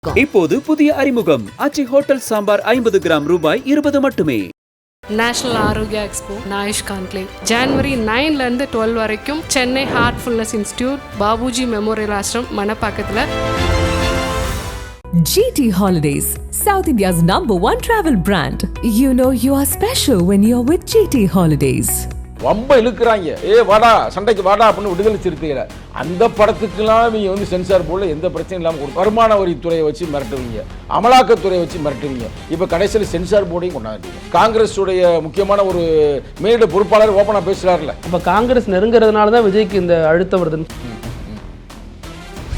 இப்போது புதிய அறிமுகம் ஆச்சி ஹோட்டல் சாம்பார் 50 கிராம் ரூபாய் 20 மட்டுமே. National Arogya expo AYUSH conclave ஜனவரி 9லேருந்து 12 வரைக்கும் Chennai heartfulness institute Babuji memorial ashram மணப்பாக்கத்தில். GT Holidays, South India's #1 travel brand. You know you are special when you're with GT Holidays. ரொம்ப இழுக்கிறாங்க, வாடா சண்டைக்கு வாடா அப்படின்னு விடுதலை சிறுத்தைகளை அந்த படத்துக்கெல்லாம் நீங்கள் வந்து சென்சார் போர்டில் எந்த பிரச்சனையும் இல்லாமல் வருமான வரித்துறையை வச்சு மிரட்டுவீங்க, அமலாக்கத்துறையை வச்சு மிரட்டுவீங்க. இப்போ கடைசியில் சென்சார் போர்டையும் கொண்டாடுறீங்க. காங்கிரஸுடைய முக்கியமான ஒரு மேலிட பொறுப்பாளர் ஓப்பனாக பேசுகிறார்ல. இப்போ காங்கிரஸ் நெருங்கிறதுனால தான் விஜய்க்கு இந்த அழுத்தம் வருதுன்னு.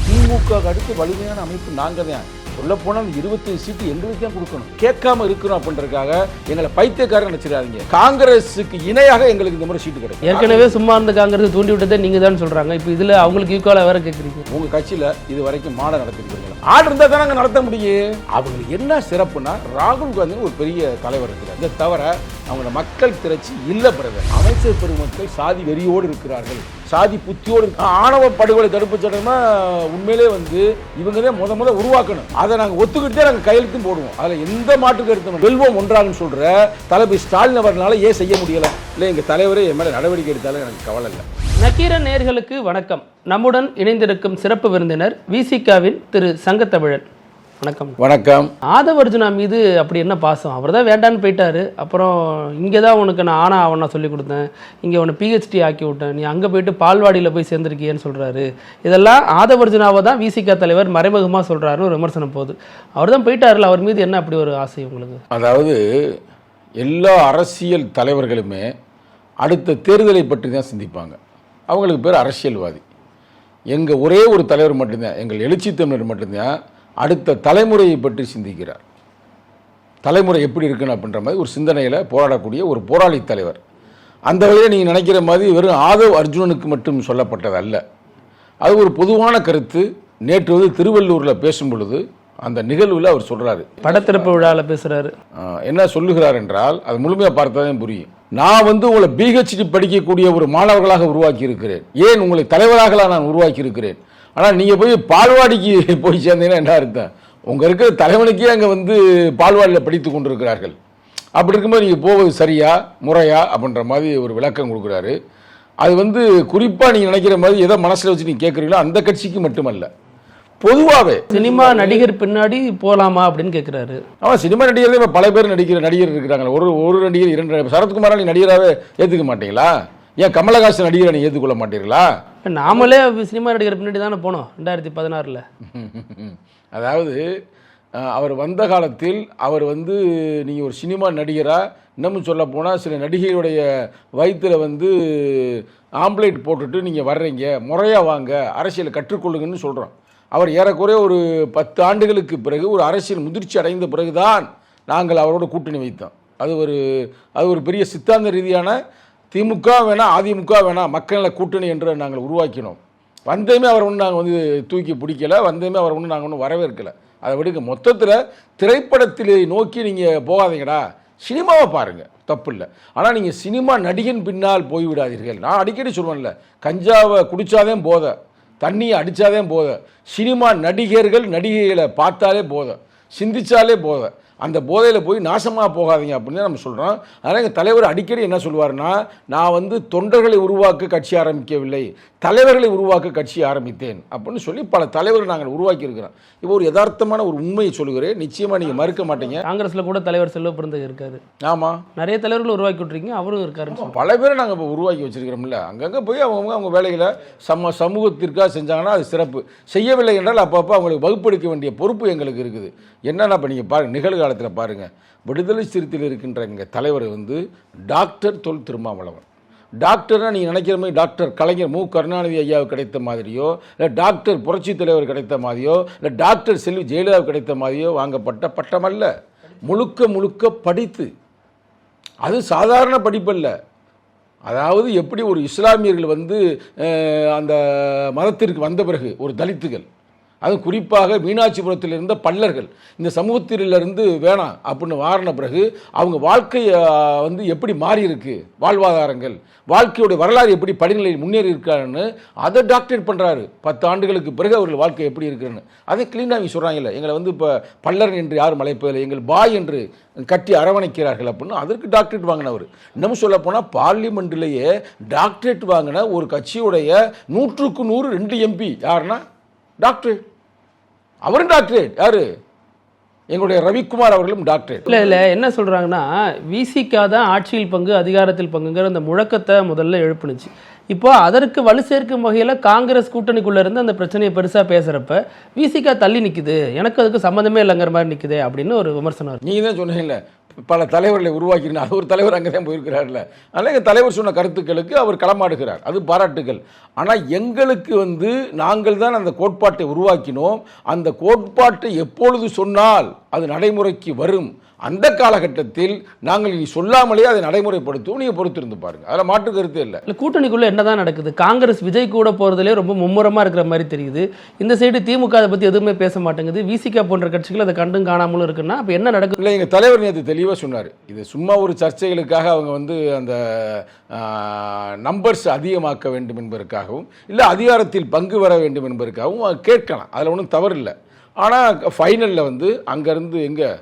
திமுக அடுத்து வலிமையான அமைப்பு நாங்கள் தான். சொல்லப்போனால் 25 சீட்டு எங்களுக்கு தான் கொடுக்கணும், கேட்காம இருக்கணும் அப்படின்றதுக்காக எங்களை பைத்தியக்காரன் நினைச்சிடாதீங்க. காங்கிரஸுக்கு இணையாக எங்களுக்கு இந்த மாதிரி சீட்டு கிடைக்கும். ஏற்கனவே சும்மா இருந்த காங்கிரஸ் தூண்டி விட்டதே நீங்க தான் சொல்றாங்க. இப்போ இதுல அவங்களுக்கு ஈக்குவலா வேற கேட்குறீங்க. உங்க கட்சியில இது வரைக்கும் மாட நடத்திருக்கீங்க, ஆடு இருந்தா தானே அங்கே நடத்த முடியும். அவங்களுக்கு என்ன சிறப்புனா ராகுல் காந்தி ஒரு பெரிய தலைவர் இருக்கிறார். இதை தவிர அவங்கள மக்கள் திரட்சி இல்லை. பிறகு அமைச்சர் பெருமக்கள் சாதி வெறியோடு இருக்கிறார்கள், சாதி புத்தியோடு. ஆணவ படுகொலை தடுப்பு சட்டமா உண்மையிலே வந்து இவங்க தான் முத உருவாக்கணும். அதை நாங்கள் ஒத்துக்கிட்டே நாங்கள் கையெழுத்தும் போடுவோம். அதில் எந்த மாற்று கருத்தும் வெல்வோம் ஒன்றாகன்னு சொல்ற தளபதி ஸ்டாலின் அவர்களால ஏன் செய்ய முடியல? இல்லை எங்கள் தலைவரே என் மேலே நடவடிக்கை எடுத்தாலும் எனக்கு கவலை இல்லை. நக்கீரன் நேயர்களுக்கு வணக்கம். நம்முடன் இணைந்திருக்கும் சிறப்பு விருந்தினர் விசிகாவின் திரு சங்கத்தமிழன். வணக்கம். வணக்கம். ஆதவ அர்ஜுனா மீது அப்படி என்ன பாசம்? அவர் தான் வேண்டான்னு போயிட்டாரு. அப்புறம் இங்கே தான் உனக்கு நான் அவனை சொல்லி கொடுத்தேன், இங்கே உன்னை PhD ஆக்கி விட்டேன், நீ அங்கே போயிட்டு பால்வாடியில் போய் சேர்ந்துருக்கியேன்னு சொல்கிறாரு. இதெல்லாம் ஆதவ அர்ஜுனாவை தான் விசிகா தலைவர் மறைமுகமாக சொல்கிறாருன்னு ஒரு விமர்சனம் போகுது. அவர் தான் போயிட்டார்ல, அவர் மீது என்ன அப்படி ஒரு ஆசை உங்களுக்கு? அதாவது எல்லா அரசியல் தலைவர்களுமே அடுத்த தேர்தலை பற்றி தான் சிந்திப்பாங்க. அவங்களுக்கு பேர் அரசியல்வாதி. எங்கள் ஒரே ஒரு தலைவர் மட்டும்தான், எங்கள் எழுச்சி தமிழர் மட்டும்தான் அடுத்த தலைமுறையை பற்றி சிந்திக்கிறார். தலைமுறை எப்படி இருக்குன்னு அப்படின்ற மாதிரி ஒரு சிந்தனையில் போராடக்கூடிய ஒரு போராளி தலைவர். அந்த வகையில் நீங்கள் நினைக்கிற மாதிரி வெறும் ஆதவ் அர்ஜுனனுக்கு மட்டும் சொல்லப்பட்டது அல்ல, அது ஒரு பொதுவான கருத்து. நேற்று வந்து திருவள்ளூரில் பேசும் பொழுது அந்த நிகழ்வில் அவர் சொல்கிறாரு, படத்திறப்பு விழாவில் பேசுகிறாரு. என்ன சொல்லுகிறார் என்றால் அது முழுமையாக பார்த்தா தான் புரியும். நான் வந்து உங்களை PhD படிக்கக்கூடிய ஒரு மாணவர்களாக உருவாக்கி இருக்கிறேன், ஏன் உங்களை தலைவராக நான் உருவாக்கி இருக்கிறேன். ஆனால் நீங்கள் போய் பால்வாடிக்கு போய் சேர்ந்தீங்கன்னா என்ன அர்த்தம்? உங்கள் இருக்கிற தலைவனுக்கே அங்கே வந்து பால்வாடியில் படித்து கொண்டிருக்கிறார்கள். அப்படி இருக்கும்போது நீங்கள் போவது சரியா முறையா அப்படின்ற மாதிரி ஒரு விளக்கம் கொடுக்குறாரு. அது வந்து குறிப்பாக நீங்கள் நினைக்கிற மாதிரி எதை மனசில் வச்சு நீங்கள் கேட்குறீங்களோ அந்த கட்சிக்கு மட்டுமல்ல, பொதுவாகவே சினிமா நடிகர் பின்னாடி போகலாமா அப்படின்னு கேட்குறாரு. ஆமாம், சினிமா நடிகர்களே இப்போ பல பேர் நடிகர் இருக்கிறாங்க. ஒரு நடிகர் 2 நடிகர். சரத்குமாரை நீ நடிகராகவே ஏற்றுக்க மாட்டீங்களா? ஏன் கமலஹாசன் நடிகரை நீ ஏற்றுக்கொள்ள மாட்டீங்களா? நாமளே சினிமா நடிகர் பின்னாடி தானே போனோம் 2016. அதாவது அவர் வந்த காலத்தில் அவர் வந்து நீங்கள் ஒரு சினிமா நடிகராக, இன்னமும் சொல்ல போனால் சில நடிகையுடைய வயிற்றில் வந்து ஆம்ப்லேட் போட்டுட்டு நீங்கள் வர்றீங்க, முறையாக வாங்க, அரசியலை கற்றுக்கொள்ளுங்கன்னு சொல்கிறோம். அவர் ஏறக்குறைய ஒரு 10 ஆண்டுகளுக்கு பிறகு ஒரு அரசியல் முதிர்ச்சி அடைந்த பிறகுதான் நாங்கள் அவரோட கூட்டணி வைத்தோம். அது ஒரு பெரிய சித்தாந்த ரீதியான திமுக வேணாம் அதிமுக வேணாம் மக்கள கூட்டணி என்று நாங்கள் உருவாக்கினோம். வந்தேமே அவர் ஒன்றும் நாங்கள் வந்து தூக்கி பிடிக்கலை, வந்தேமே அவர் ஒன்றும் நாங்கள் ஒன்றும் வரவேற்கலை. அதை விடுங்க. மொத்தத்தில் திரைப்படத்தில் நோக்கி நீங்கள் போகாதீங்கடா, சினிமாவை பாருங்கள், தப்பு இல்லை. ஆனால் நீங்கள் சினிமா நடிகன் பின்னால் போய்விடாதீர்கள். நான் அடிக்கடி சொல்லுவேன்ல, கஞ்சாவை குடித்தாதே போதை, தண்ணியை அடித்தாதே போதை, சினிமா நடிகர்கள் நடிகைகளை பார்த்தாலே போதை, சிந்திச்சாலே போதை. அந்த போதையில் போய் நாசமாக போகாதீங்க அப்படின்னு தான் நம்ம சொல்கிறோம். அதனால் எங்கள் தலைவர் அடிக்கடி என்ன சொல்லுவார்னா, நான் வந்து தொண்டர்களை உருவாக்க கட்சி ஆரம்பிக்கவில்லை, தலைவர்களை உருவாக்க கட்சி ஆரம்பித்தேன் அப்படின்னு சொல்லி பல தலைவர்கள் நாங்கள் உருவாக்கி இருக்கிறோம். இப்போ ஒரு யதார்த்தமான ஒரு உண்மையை சொல்லுகிறேன், நிச்சயமாக நீங்கள் மறுக்க மாட்டீங்க. காங்கிரஸில் கூட தலைவர் செல்வ பிறந்தகை இருக்காரு. ஆமாம், நிறைய தலைவர்கள் உருவாக்கி விட்டுருக்கீங்க, அவரும் இருக்காரு. பல பேரை நாங்கள் இப்போ உருவாக்கி வச்சிருக்கிறோம்ல. அங்கங்கே போய் அவங்க வேலைகளை சமூகத்திற்காக செஞ்சாங்கன்னா அது சிறப்பு. செய்யவில்லை என்றால் அப்பப்போ அவங்களுக்கு வகுப்பெடுக்க வேண்டிய பொறுப்பு எங்களுக்கு இருக்குது. என்னென்னா இப்போ நீங்கள் பாருங்கள், நிகழ்காலத்தில் பாருங்கள், விடுதலை சிறுத்தையில் இருக்கின்ற எங்கள் தலைவர் வந்து டாக்டர் தொல் திருமாவளவன். டாக்டர்னா நீங்கள் நினைக்கிற மாதிரி டாக்டர் கலைஞர் மு கருணாநிதி ஐயாவுக்கு கிடைத்த மாதிரியோ, இல்லை டாக்டர் புரட்சி தலைவர் கிடைத்த மாதிரியோ, இல்லை டாக்டர் செல்வி ஜெயலலிதாவுக்கு கிடைத்த மாதிரியோ வாங்கப்பட்ட பட்டமல்ல. முழுக்க படித்து, அது சாதாரண படிப்பல்ல. அதாவது எப்படி ஒரு இஸ்லாமியர்கள் வந்து அந்த மதத்திற்கு வந்த பிறகு ஒரு தலித்துகள் அது குறிப்பாக மீனாட்சிபுரத்தில் இருந்த பல்லர்கள் இந்த சமூகத்திலிருந்து வேணாம் அப்படின்னு வாரின பிறகு அவங்க வாழ்க்கையை வந்து எப்படி மாறி இருக்கு, வாழ்வாதாரங்கள், வாழ்க்கையோட வரலாறு எப்படி படிநிலையில் முன்னேறி இருக்காருன்னு அதை டாக்டரேட் பண்ணுறாரு. 10 ஆண்டுகளுக்கு பிறகு அவர்கள் வாழ்க்கை எப்படி இருக்குன்னு அதை கிளீனாக அவங்க சொல்கிறாங்கல்ல. எங்களை வந்து இப்போ பல்லர் என்று யாரும் அழைப்பதில்லை, எங்கள் பாய் என்று கட்டி அரவணைக்கிறார்கள் அப்படின்னு அதற்கு டாக்டரேட் வாங்கினவர். இன்னமும் சொல்ல போனால் பார்லிமெண்ட்லேயே டாக்டரேட் வாங்கின ஒரு கட்சியுடைய 100க்கு 100 2 MP யாருன்னா டாக்டரேட். அவரும் டாக்டரேட். யாரு? எங்களுடைய ரவிக்குமார் அவர்களும் டாக்டரேட். இல்லை என்ன சொல்கிறாங்கன்னா, விசிகா தான் ஆட்சியில் பங்கு அதிகாரத்தில் பங்குங்கிற அந்த முழக்கத்தை முதல்ல எழுப்புனுச்சு. இப்போ அதற்கு வலு சேர்க்கும் வகையில் காங்கிரஸ் கூட்டணிக்குள்ளே இருந்து அந்த பிரச்சனையை பெருசாக பேசுகிறப்ப விசிகா தள்ளி நிற்குது, எனக்கு அதுக்கு சம்மந்தமே இல்லைங்கிற மாதிரி நிற்குது அப்படின்னு ஒரு விமர்சனம். நீங்கள் தான் சொன்னீங்கல்ல, பல தலைவர்களை உருவாக்கினா அது ஒரு தலைவர் அங்கே தான் போயிருக்கிறார்ல. அதனால் எங்கள் தலைவர் சொன்ன கருத்துக்களுக்கு அவர் களமாடுகிறார், அது பாராட்டுகள். ஆனால் எங்களுக்கு வந்து நாங்கள் தான் அந்த கோட்பாட்டை உருவாக்கினோம், அந்த கோட்பாட்டை எப்பொழுது சொன்னால் அது நடைமுறைக்கு வரும், அந்த காலகட்டத்தில் நாங்கள் இனி சொல்லாமலே அதை நடைமுறைப்படுத்துவோம். நீங்கள் பொறுத்திருந்து பாருங்கள், அதில் மாற்று கருத்து இல்லை. இல்லை கூட்டணிக்குள்ளே என்ன தான் நடக்குது? காங்கிரஸ் விஜய் கூட போகிறதுலே ரொம்ப மும்முரமாக இருக்கிற மாதிரி தெரியுது. இந்த சைடு திமுக அதை பற்றி எதுவுமே பேச மாட்டேங்குது, விசிகா போன்ற கட்சிகள் அதை கண்டும் காணாமலும் இருக்குன்னா அப்போ என்ன நடக்குது? இல்லை, எங்கள் தலைவர் நேற்று தெளிவாக சொன்னார், இது சும்மா ஒரு சர்ச்சைகளுக்காக அவங்க வந்து அந்த நம்பர்ஸ் அதிகமாக்க வேண்டும் என்பதற்காகவும் இல்லை அதிகாரத்தில் பங்கு வர வேண்டும் என்பதற்காகவும் கேட்கலாம், அதில் ஒன்றும் தவறு இல்லை. ஆனால் ஃபைனலில் வந்து அங்கேருந்து எங்கே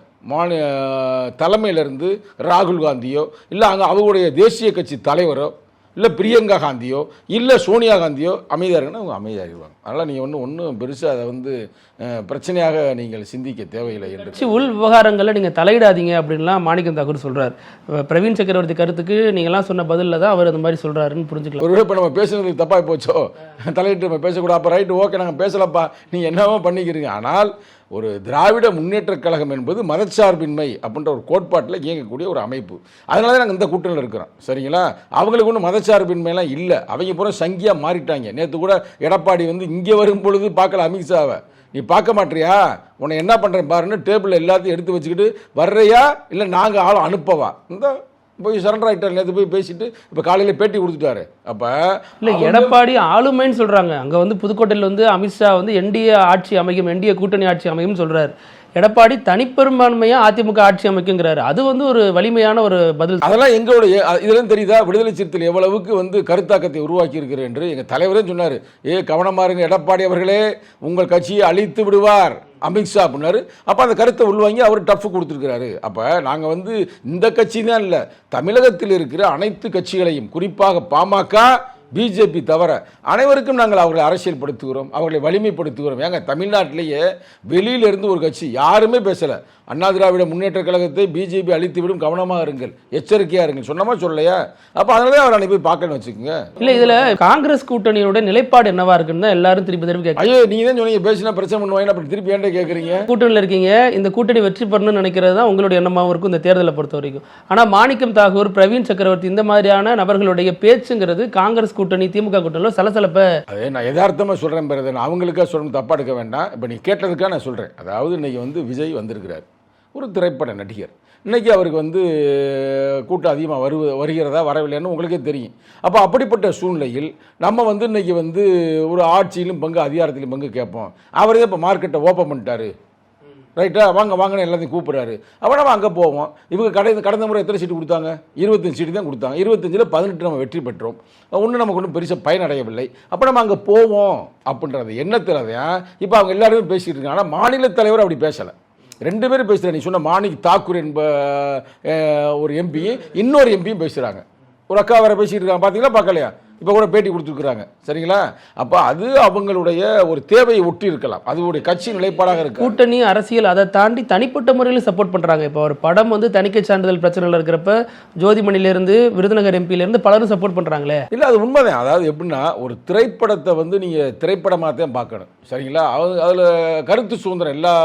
தலைமையிலிருந்து ராகுல் காந்தியோ இல்லை அங்கே அவங்களுடைய தேசிய கட்சி தலைவரோ இல்லை பிரியங்கா காந்தியோ இல்லை சோனியா காந்தியோ அமைதியாக இருக்குன்னா அவங்க அமைதியாகிடுவாங்க. அதனால் நீங்கள் ஒன்றும் பெருசாக அதை வந்து பிரச்சனையாக நீங்கள் சிந்திக்க தேவையில்லை என்று. உள் விவகாரங்களில் நீங்கள் தலையிடாதீங்க அப்படின்லாம் மாணிக்கம் தாக்கூர் சொல்கிறார். பிரவீன் சக்கரவர்த்தி கருத்துக்கு நீங்கள்லாம் சொன்ன பதிலில் தான் அவர் அந்த மாதிரி சொல்கிறாருன்னு புரிஞ்சுக்கலாம். ஒருவேளை இப்போ நம்ம பேசுனதுக்கு தப்பாக போச்சோ, தலையிட்டு நம்ம பேசக்கூடாது, அப்போ ரைட்டு ஓகே நாங்கள் பேசலப்பா, நீங்கள் என்னவோ பண்ணிக்கிறீங்க. ஆனால் ஒரு திராவிட முன்னேற்றக் கழகம் என்பது மதச்சார்பின்மை அப்படின்ற ஒரு கோட்பாட்டில் இயங்கக்கூடிய ஒரு அமைப்பு. அதனால தான் நாங்கள் இந்த கூட்டணியில் இருக்கிறோம். சரிங்களா? அவங்களுக்கு ஒன்றும் மதச்சார்பின்மைலாம் இல்லை, அவங்க பூரா சங்கியாக மாறிட்டாங்க. நேற்று கூட எடப்பாடி வந்து இங்கே வரும் பொழுது பார்க்கல அமித்ஷாவை, நீ பார்க்க மாட்டியா, உன்னை என்ன பண்ணுறேன் பாருன்னு டேபிளில் எல்லாத்தையும் எடுத்து வச்சுக்கிட்டு வர்றையா இல்லை நாங்கள் ஆள் அனுப்பவா, இந்த போய் சரண்டர் ஆகிட்டார். நேற்று போய் பேசிட்டு இப்போ காலையில் பேட்டி கொடுத்துட்டாரு. அப்போ இல்லை எடப்பாடி ஆளுமைன்னு சொல்கிறாங்க, அங்கே வந்து புதுக்கோட்டையில் வந்து அமித்ஷா வந்து என்டிஏ ஆட்சி அமைக்கும், என்டிஏ கூட்டணி ஆட்சி அமையும் சொல்கிறார். எடப்பாடி தனிப்பெரும்பான்மையாக அதிமுக ஆட்சி அமைக்குங்கிறாரு. அது வந்து ஒரு வலிமையான ஒரு பதில். அதெல்லாம் எங்களுடைய இதெல்லாம் தெரியுதா, விடுதலை சிறுத்தைகள் எவ்வளவுக்கு வந்து கருத்தாக்கத்தை உருவாக்கி இருக்கிறேன் என்று எங்கள் தலைவரே சொன்னார். கவனமாக இருங்க, எடப்பாடி அவர்களே உங்கள் கட்சியை அழித்து விடுவார் அமித்ஷா அப்படின்னாரு. அப்போ அந்த கருத்தை உள்வாங்கி அவர் டஃப் கொடுத்துருக்கிறாரு. அப்போ நாங்கள் வந்து இந்த கட்சி தான் இல்லை, தமிழகத்தில் இருக்கிற அனைத்து கட்சிகளையும் குறிப்பாக பாமக பிஜேபி தவிர அனைவருக்கும் நாங்கள் அவர்களை அரசியல்படுத்துகிறோம், அவர்களை வலிமைப்படுத்துகிறோம். ஏங்க தமிழ்நாட்டிலேயே வெளியிலிருந்து ஒரு கட்சி யாருமே பேசலை, அண்ணா திராவிட முன்னேற்ற கழகத்தை பிஜேபி அழித்துவிடும், கவனமாக இருங்கள், எச்சரிக்கையாக இருங்கள் சொன்னமா சொல்லலையா? அப்போ அதனால தான் அவர் அன்னைக்கு போய் பார்க்கணும்னு வச்சுக்கோங்க. இல்லை இதில் காங்கிரஸ் கூட்டணியோட நிலைப்பாடு என்னவா இருக்குன்னு தான் எல்லாரும் திருப்பி கேட்க. ஐயோ நீங்கள் தான் சொன்னீங்க பேசினா பிரச்சனை பண்ணுவாங்க, அப்படி திருப்பி ஏன்டா கேட்குறீங்க? கூட்டணியில் இருக்கீங்க, இந்த கூட்டணி வெற்றி பெறணும்னு நினைக்கிறது தான் உங்களுடைய எண்ணமாகவும் இருக்கும் இந்த தேர்தலை பொறுத்த வரைக்கும். ஆனால் மாணிக்கம் தாக்கூர், பிரவீன் சக்கரவர்த்தி இந்த மாதிரியான நபர்களுடைய பேச்சுங்கிறது காங்கிரஸ் கூட்டணி திமுக கூட்டணியில் சலசலப்ப. அதே நான் யதார்த்தமாக சொல்கிறேன் பிறகு அவங்களுக்காக சொல்லணும், தப்பா எடுக்க வேண்டாம். இப்போ நீ கேட்டதுக்காக நான் சொல்கிறேன். அதாவது இன்னைக்கு வந்து விஜய் வந்திருக்கிறார், ஒரு திரைப்பட நடிகர். இன்றைக்கி அவருக்கு வந்து கூட்டம் அதிகமாக வருகிறதா வரவில்லைன்னு உங்களுக்கே தெரியும். அப்போ அப்படிப்பட்ட சூழ்நிலையில் நம்ம வந்து இன்றைக்கி வந்து ஒரு ஆட்சியிலும் பங்கு அதிகாரத்திலும் பங்கு கேட்போம். அவரே இப்போ மார்க்கெட்டை ஓப்பன் பண்ணிட்டாரு, ரைட்டா, வாங்கன்னு எல்லாத்தையும் கூப்பிட்றாரு. அப்போ நம்ம அங்கே போவோம். இவங்க கடந்த முறை எத்தனை சீட்டு கொடுத்தாங்க? 25 சீட்டு தான் கொடுத்தாங்க. 25ல் 18 நம்ம வெற்றி பெற்றோம். ஒன்றும் நமக்கு ஒன்றும் பெருசாக பயனடையவில்லை. அப்போ நம்ம அங்கே போவோம் அப்படின்றது எண்ணத்தில் தான் இப்போ அவங்க எல்லாருமே பேசிகிட்டு இருக்காங்க. ஆனால் மாநில தலைவர் அப்படி பேசலை, 2 பேரும் பேசுகிறாங்க. நீ சொன்ன மாணிக் தாக்கூர் என்ப ஒரு எம்பியும் இன்னொரு எம்பியும் பேசுகிறாங்க. ஒரு அக்கா வேறு பேசிகிட்டு இருக்காங்க, பார்த்தீங்களா பார்க்கலையா? இப்போ கூட பேட்டி கொடுத்துருக்குறாங்க. சரிங்களா? அப்போ அது அவங்களுடைய ஒரு தேவையை ஒட்டி இருக்கலாம், அதுவுடைய கட்சி நிலைப்பாடாக இருக்கு. கூட்டணி அரசியல் அதை தாண்டி தனிப்பட்ட முறையில் சப்போர்ட் பண்ணுறாங்க. இப்போ ஒரு படம் வந்து தணிக்கை சான்றிதழ் பிரச்சனையில் இருக்கிறப்ப ஜோதிமணிலேருந்து விருதுநகர் எம்பியிலேருந்து பலரும் சப்போர்ட் பண்ணுறாங்களே. இல்லை அது உண்மைதான். அதாவது எப்படின்னா ஒரு திரைப்படத்தை வந்து நீங்கள் திரைப்படமாக தான் பார்க்கணும். சரிங்களா? அதில் கருத்து சுதந்திரம் எல்லா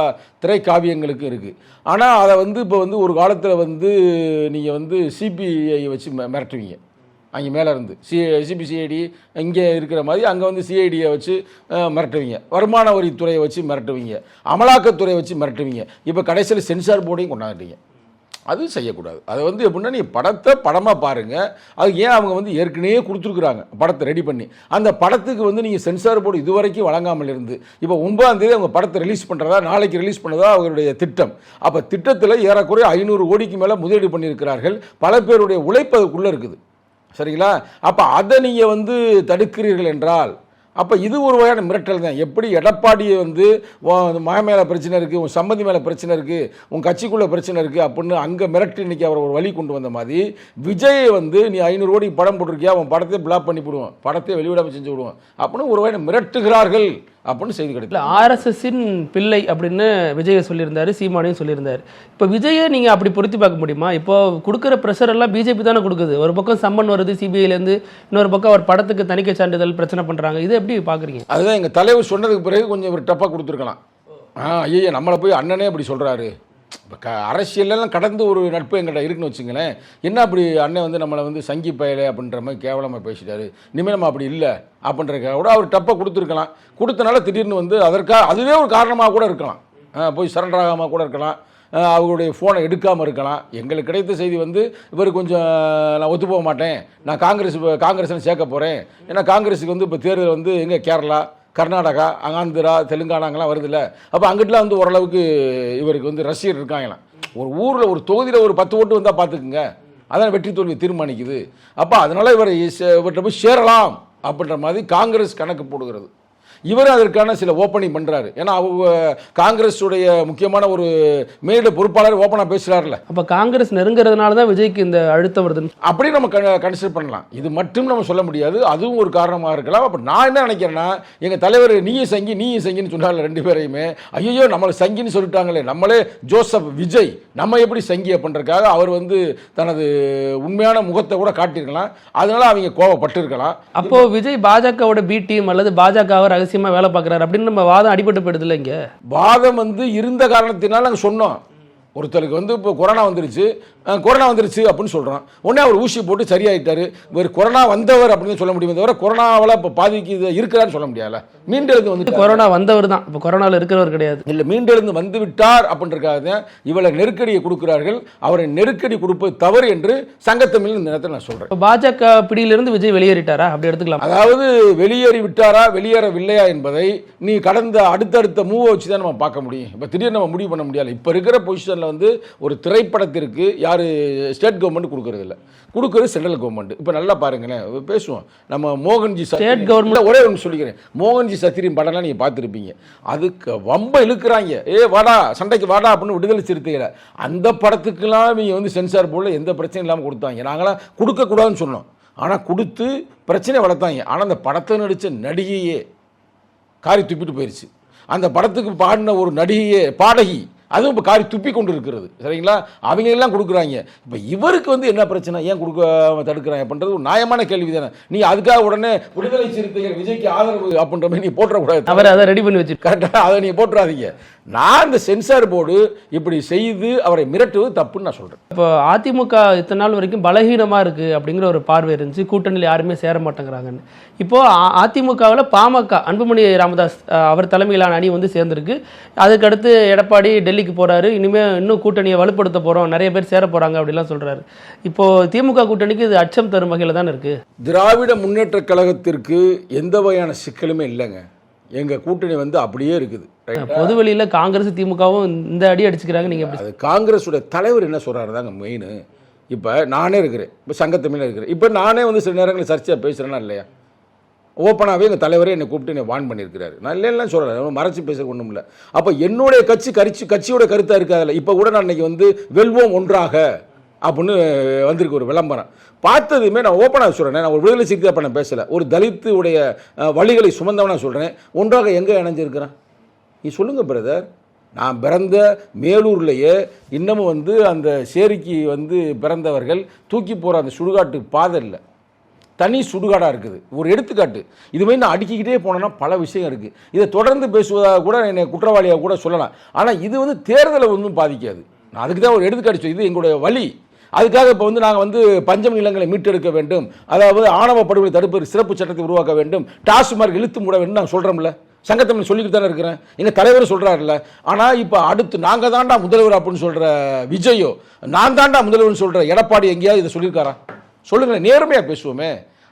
திரைக்காவியங்களுக்கும் இருக்குது. ஆனால் அதை வந்து இப்போ வந்து ஒரு காலத்தில் வந்து நீங்கள் வந்து சிபிஐ வச்சு மிரட்டுவீங்க, அங்கே மேலே இருந்து சிபிசிஐடி இங்கே இருக்கிற மாதிரி அங்கே வந்து சிஐடியை வச்சு மிரட்டுவீங்க, வருமான வரித்துறையை வச்சு மிரட்டுவீங்க, அமலாக்கத்துறையை வச்சு மிரட்டுவீங்க. இப்போ கடைசியில் சென்சார் போர்டையும் கொண்டாந்துட்டீங்க. அது செய்யக்கூடாது. அதை வந்து எப்படின்னா நீங்கள் படத்தை படமாக பாருங்கள். அது ஏன் அவங்க வந்து ஏற்கனவே கொடுத்துருக்குறாங்க படத்தை ரெடி பண்ணி, அந்த படத்துக்கு வந்து நீங்கள் சென்சார் போர்டு இதுவரைக்கும் வழங்காமல் இருந்து இப்போ 9ஆம் தேதி அவங்க படத்தை ரிலீஸ் பண்ணுறதா, நாளைக்கு ரிலீஸ் பண்ணதா அவருடைய திட்டம். அப்போ திட்டத்தில் ஏறக்குறைய 500 கோடிக்கு மேலே முதலீடு பண்ணியிருக்கிறார்கள். பல பேருடைய உழைப்பு அதுக்குள்ளே இருக்குது. சரிங்களா? அப்போ அதை நீங்கள் வந்து தடுக்கிறீர்கள் என்றால் அப்போ இது ஒரு வகையான மிரட்டல் தான். எப்படி எடப்பாடியை வந்து மகன் மேலே பிரச்சனை இருக்குது, உன் சம்பந்தி மேலே பிரச்சனை இருக்குது, உன் கட்சிக்குள்ளே பிரச்சனை இருக்குது அப்படின்னு அங்கே மிரட்டி இன்றைக்கி அவர் ஒரு வழி கொண்டு வந்த மாதிரி, விஜயை வந்து நீ 500 கோடிக்கு படம் போட்டிருக்கியா, அவன் படத்தை பிளாக் பண்ணி போடுவோம், படத்தை வெளிவிடாமல் செஞ்சு விடுவோம் அப்படின்னு ஒரு வகையான மிரட்டுகிறார்கள் அப்படின்னு செய்தி கிடைக்கல. ஆர்எஸ்எஸ்ஸின் பிள்ளை அப்படின்னு விஜயை சொல்லியிருந்தாரு, சீமானையும் சொல்லியிருந்தாரு. இப்போ விஜயை நீங்கள் அப்படி பொருத்தி பார்க்க முடியுமா? இப்போ கொடுக்குற ப்ரெஷர் எல்லாம் பிஜேபி தானே கொடுக்குது. ஒரு பக்கம் சம்மன் வருது சிபிஐலேருந்து, இன்னொரு பக்கம் அவர் படத்துக்கு தணிக்கை சான்றிதழ் பிரச்சனை பண்ணுறாங்க. இதை எப்படி பார்க்குறீங்க? அதுதான் எங்கள் தலைவர் சொன்னதுக்கு பிறகு கொஞ்சம் ஒரு டப்பாக கொடுத்துருக்கலாம். ஐயா நம்மளை போய் அண்ணனே அப்படி சொல்கிறாரு. இப்போ அரசியலெல்லாம் கடந்து ஒரு நட்பு எங்கள்கிட்ட இருக்குன்னு வச்சுங்களேன். என்ன அப்படி அண்ணன் வந்து நம்மளை வந்து சங்கி பயலே அப்படின்ற மாதிரி கேவலமாக பேசிட்டாரு, இனிமேல் நம்ம அப்படி இல்லை அப்படின்றக்க கூட அவர் டப்பை கொடுத்துருக்கலாம். கொடுத்தனால திடீர்னு வந்து அதற்காக அதுவே ஒரு காரணமாக கூட இருக்கலாம். போய் சரண்டர் ஆகாமல் கூட இருக்கலாம், அவருடைய ஃபோனை எடுக்காமல் இருக்கலாம். எங்களுக்கு கிடைத்த செய்தி வந்து இவர் கொஞ்சம் நான் ஒத்து போக மாட்டேன், நான் காங்கிரஸ்னு சேர்க்க போகிறேன். ஏன்னா காங்கிரஸுக்கு வந்து இப்போ தேர்தல் வந்து எங்கே கேரளா, கர்நாடகா, ஆந்திரா, தெலுங்கானா அங்கெல்லாம் வருதில்ல. அப்போ அங்கிட்டலாம் வந்து ஓரளவுக்கு இவருக்கு வந்து ரசிகர் இருக்காங்களாம். ஒரு ஊரில் ஒரு தொகுதியில் ஒரு 10 ஓட்டு வந்தால் பார்த்துக்குங்க, அதான் வெற்றி தோல்வி தீர்மானிக்குது. அப்போ அதனால் இவர்கிட்ட போய் சேரலாம் அப்படின்ற மாதிரி காங்கிரஸ் கணக்கு போடுகிறது. இவர் அதற்கான சில ஓப்பனிங் பண்ணுறாரு. ஏன்னா அவங்க காங்கிரஸுடைய முக்கியமான ஒரு மேலிட பொறுப்பாளர் ஓப்பனாக பேசுகிறார்ல. அப்போ காங்கிரஸ் நெருங்கிறதுனால தான் விஜய்க்கு இந்த அழுத்தம் வருதுன்னு அப்படி நம்ம கன்சிடர் பண்ணலாம். இது மட்டும் நம்ம சொல்ல முடியாது, அதுவும் ஒரு காரணமாக இருக்கலாம். அப்போ நான் என்ன நினைக்கிறேன்னா, எங்கள் தலைவர் நீயும் சங்கின்னு சொன்னால 2 பேரையுமே, ஐயோ நம்மளை சங்கின்னு சொல்லிட்டாங்களே, நம்மளே ஜோசப் விஜய் நம்ம எப்படி சங்கி அப்படின்றக்காக அவர் வந்து தனது உண்மையான முகத்தை கூட காட்டியிருக்கலாம். அதனால அவங்க கோவப்பட்டிருக்கலாம். அப்போ விஜய் பாஜகவோட பி டீம் அல்லது பாஜகவை ரகசியமா வேலை பார்க்குறாரு அப்படின்னு நம்ம வாதம் அடிபட்டு போயிடுது இல்லை? இங்கே வாதம் வந்து இருந்த காரணத்தினால நாங்கள் சொன்னோம். ஒருத்தருக்கு வந்து இப்போ கொரோனா வந்துருச்சு அப்படின்னு சொல்கிறோம். உடனே அவர் ஊசி போட்டு சரியாயிட்டாரு. ஒரு கொரோனா வந்தவர் அப்படின்னு சொல்ல முடியுமே தவிர கொரோனாவில் இப்போ பாதிக்கு இருக்கிறான்னு சொல்ல முடியாது. மீண்டெழுந்து வந்து கொரோனா வந்தவர் தான், இப்போ கொரோனாவில் இருக்கிறவர் கிடையாது. இல்லை, மீண்டெழுந்து வந்து விட்டார் அப்படின்றக்காக தான் இவளை நெருக்கடியை கொடுக்கிறார்கள். அவரை நெருக்கடி கொடுப்பது தவறு என்று சங்கத்தமிழ் இந்த நேரத்தில் நான் சொல்கிறேன். பாஜக பிடியிலிருந்து விஜய் வெளியேறிட்டாரா அப்படி எடுத்துக்கலாம்? அதாவது வெளியேறி விட்டாரா வெளியேறவில்லையா என்பதை நீ கடந்த அடுத்தடுத்த மூவை வச்சு தான் நம்ம பார்க்க முடியும். இப்போ திடீர்னு நம்ம முடிவு பண்ண முடியாது. இப்போ இருக்கிற பொசிஷனில் வந்து ஒரு திரைப்படத்திற்கு யார் ஸ்டேட் கவர்மெண்ட் கொடுக்கறது இல்லை, கொடுக்கறது சென்ட்ரல் கவர்மெண்ட். இப்போ நல்லா பாருங்களேன், பேசுவோம். நம்ம மோகன்ஜி ஸ்டேட் கவர்மெண்ட் ஒரே ஒன்று சொல்லிக்கிறேன், மோகன்ஜி சத்திரியின் படம்லாம் நீங்கள் பார்த்துருப்பீங்க. அதுக்கு வம்ப இழுக்கிறாங்க, வாடா சண்டைக்கு வாடா அப்படின்னு விடுதலை சிறுத்தைகளை. அந்த படத்துக்கெல்லாம் நீங்கள் வந்து சென்சார் போர்டில் எந்த பிரச்சனையும் இல்லாமல் கொடுத்தாங்க. நாங்களாம் கொடுக்கக்கூடாதுன்னு சொன்னோம், ஆனால் கொடுத்து பிரச்சனை வளர்த்தாங்க. ஆனால் அந்த படத்தை நடித்த நடிகையே காரி துப்பிட்டு போயிடுச்சு. அந்த படத்துக்கு பாடின ஒரு நடிகையே பாடகி அதுவும் இப்போ காரி துப்பி கொண்டு இருக்கிறது. சரிங்களா? அவங்க எல்லாம் கொடுக்குறாங்க. இப்போ இவருக்கு வந்து என்ன பிரச்சனை, ஏன் கொடுக்க தடுக்கிறாங்க அப்படின்றது ஒரு நியாயமான கேள்வி தானே. நீ அதுக்காக உடனே விடுதலை சிறுத்தைகள் விஜய்க்கு ஆதரவு அப்படின்ற மாதிரி நீ போட்டுறக்கூடாது. அவர் அதை ரெடி பண்ணி வச்சு கரெக்டாக அதை நீ போட்டுறாதீங்க. நான் இந்த சென்சார் போர்டு இப்படி செய்து அவரை மிரட்டுவது தப்புன்னு நான் சொல்கிறேன். இப்போ அதிமுக இத்தனை நாள் வரைக்கும் பலகீனமாக இருக்குது அப்படிங்கிற ஒரு பார்வை இருந்துச்சு, கூட்டணியில் யாருமே சேர மாட்டேங்கிறாங்கன்னு. இப்போது அதிமுகவில் பாமக அன்புமணி ராமதாஸ் அவர் தலைமையிலான அணி வந்து சேர்ந்துருக்கு. அதுக்கடுத்து எடப்பாடி டெல்லிக்கு போகிறாரு, இனிமேல் இன்னும் கூட்டணியை வலுப்படுத்த போகிறோம், நிறைய பேர் சேர போகிறாங்க அப்படிலாம் சொல்கிறாரு. இப்போது திமுக கூட்டணிக்கு இது அச்சம் தரும் வகையில் தான் இருக்குது. திராவிட முன்னேற்ற கழகத்திற்கு எந்த வகையான சிக்கலுமே இல்லைங்க. எங்கள் கூட்டணி வந்து அப்படியே இருக்குது. பொதுவெளியில் காங்கிரஸ் திமுகவும் இந்த அடி அடிச்சுக்கிறாங்க. நீங்கள் அது காங்கிரஸுடைய தலைவர் என்ன சொல்கிறாரு தாங்க மெயின். இப்போ நானே இருக்கிறேன், இப்போ சங்கத்தமிழில் இருக்கிறேன். இப்போ நானே வந்து சில நேரங்களில் சர்ச்சையாக பேசுகிறேன்னா இல்லையா, ஓப்பனாகவே எங்கள் தலைவரே என்னை கூப்பிட்டு என்னை வான் பண்ணியிருக்கிறாரு. நான் இல்லைன்னா சொல்கிறேன், மறைச்சி பேசுகிற ஒன்றும் இல்லை. அப்போ என்னுடைய கட்சியோட கருத்தாக இருக்காதில்ல. இப்போ கூட நான் இன்றைக்கி வந்து வெல்வோம் ஒன்றாக அப்படின்னு வந்திருக்கு ஒரு விளம்பரம். பார்த்ததுமே நான் ஓப்பனாக சொல்கிறேன், நான் ஒரு விடுதலை சிறுத்தை பண்ண பேசலை, ஒரு தலித்து உடைய வழிகளை சுமந்தவனாக சொல்கிறேன். ஒன்றாக எங்கே இணைஞ்சிருக்கிறேன் நீ சொல்லுங்கள் பிரதர். நான் பிறந்த மேலூர்லேயே இன்னமும் வந்து அந்த சேரிக்கு வந்து பிறந்தவர்கள் தூக்கி போகிற அந்த சுடுகாட்டு பாதை இல்லை, தனி சுடுகாடாக இருக்குது. ஒரு எடுத்துக்காட்டு. இதுமாதிரி நான் அடுக்கிக்கிட்டே போனேன்னா பல விஷயம் இருக்குது. இதை தொடர்ந்து பேசுவதாக கூட என்னை குற்றவாளியாக கூட சொல்லலாம். ஆனால் இது வந்து தேர்தலை ஒன்றும் பாதிக்காது. நான் அதுக்கு தான் ஒரு எடுத்துக்காட்டு. இது எங்களுடைய வழி. அதுக்காக இப்போ வந்து நாங்கள் வந்து பஞ்சம் நிலங்களை மீட்டெடுக்க வேண்டும், அதாவது ஆணவ படுகொலை தடுப்பு சிறப்பு சட்டத்தை உருவாக்க வேண்டும், டாஸ்மார்க் இழுத்து மூட வேண்டும் நாங்கள் சொல்கிறோம்ல. சங்கத்தமிழ் சொல்லிக்கிட்டு தானே இருக்கிறேன், எங்கள் தலைவர் சொல்கிறாருல்ல. ஆனால் இப்போ அடுத்து நாங்கள் தாண்டா முதல்வர் அப்படின்னு சொல்கிற விஜயோ, நான் தாண்டா முதல்வர்னு சொல்கிற எடப்பாடி எங்கேயாவது இதை சொல்லியிருக்காரா? சொல்லுங்களேன், நேர்மையாக பேசுவோமே.